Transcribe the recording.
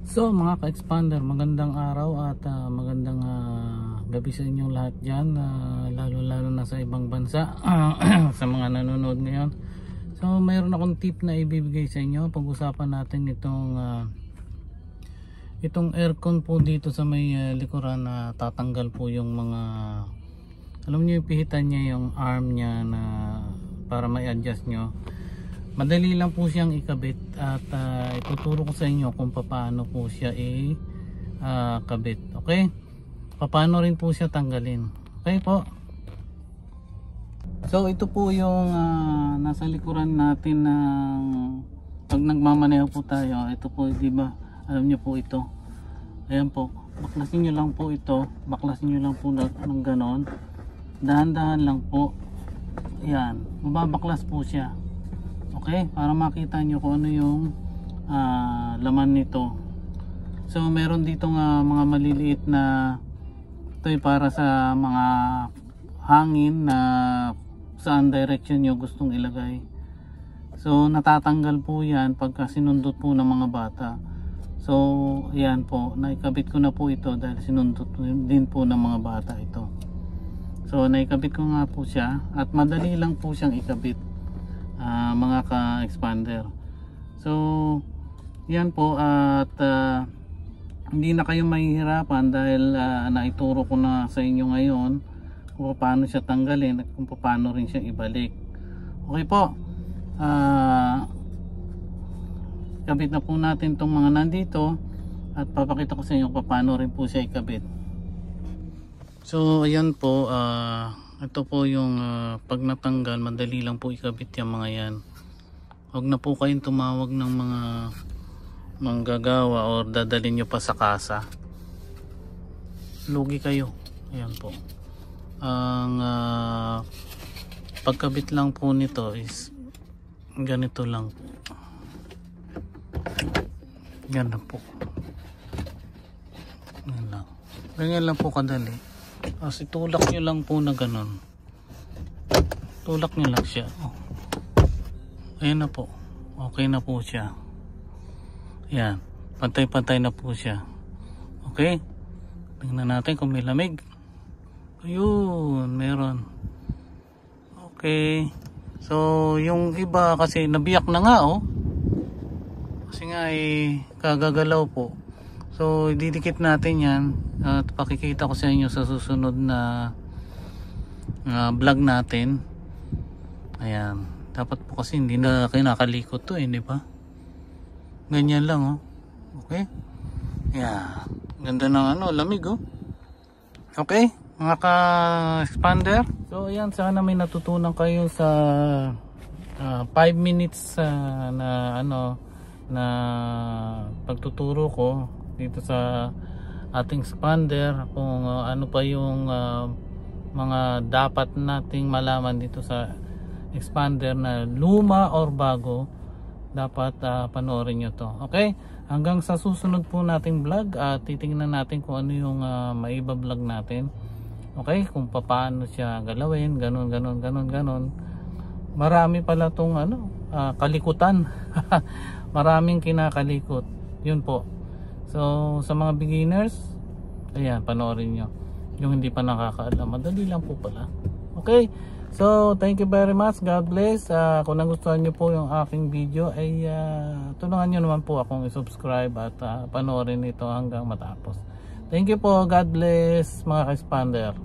So mga ka-expander, magandang araw at magandang gabi sa inyong lahat dyan, lalo na sa ibang bansa sa mga nanonood ngayon. So mayroon akong tip na ibibigay sa inyo. Pag-usapan natin itong aircon po dito sa may likuran na tatanggal po yung mga, alam niyo yung pihitan niya, yung arm niya na para may adjust nyo. Madali lang po siyang ikabit at ituturo ko sa inyo kung paano po siya ikabit. Okay? Paano rin po siya tanggalin. Okay po? So ito po yung nasa likuran natin ng pag nagmamaneho po tayo. Ito po, di ba? Alam niyo po ito. Ayan po. Baklasin niyo lang po ito. Baklasin niyo lang po ng ganon. Dahan-dahan lang po. Ayan. Mababaklas po siya. Okay, para makita nyo kung ano yung laman nito. So meron dito nga mga maliliit na ito ay para sa mga hangin na saan direction nyo gustong ilagay. So natatanggal po yan pagka sinundot po ng mga bata. So ayan po, naikabit ko na po ito dahil sinundot din po ng mga bata ito. So naikabit ko nga po siya at madali lang po siyang ikabit. Mga ka-expander. So yan po at hindi na kayo mahihirapan dahil naituro ko na sa inyo ngayon kung paano siya tanggalin at kung paano rin siya ibalik. Okay po, kabit na po natin itong mga nandito at papakita ko sa inyo kung paano rin po siya ikabit. So ayan po, ito po yung pag natanggal, madali lang po ikabit yung mga yan. Huwag na po kayong tumawag ng mga manggagawa or dadalhin nyo pa sa kasa. Lugi kayo. Ayan po. Ang pagkabit lang po nito is ganito lang po. Yan na po. Yan lang. Ganyan lang po kadali. Tapos itulak nyo lang po na ganun. Tulak nyo lang siya. Oh. Ayan na po. Okay na po siya. Ayan. Pantay-pantay na po siya. Okay. Tingnan natin kung may lamig. Ayun. Meron. Okay. So yung iba kasi nabiyak na nga oh. Kasi nga kagagalaw po. So didikit natin yan at pakikita ko sa inyo sa susunod na vlog natin. Ayan, dapat po kasi hindi na kinakalikot to di ba? Ganyan lang oh. Okay? Yeah. Ganda ng lamig oh. Okay, mga ka-expander. So ayan, sana may natutunan kayo sa 5 minutes na pagtuturo ko dito sa ating expander, kung ano pa yung mga dapat nating malaman dito sa expander na luma or bago. Dapat panoorin nyo to. Okay, hanggang sa susunod po nating vlog at titingnan natin kung ano yung maiba-vlog natin. Okay, kung paano siya galawin, ganon. Marami pala tong kalikutan. Maraming kinakalikot. Yun po. So sa mga beginners, ayan, panoorin nyo. Yung hindi pa nakakaalam, madali lang po pala. Okay, so thank you very much. God bless. Kung nagustuhan nyo po yung aking video ay tulungan nyo naman po akong i-subscribe at panoorin ito hanggang matapos. Thank you po. God bless mga ka-expander.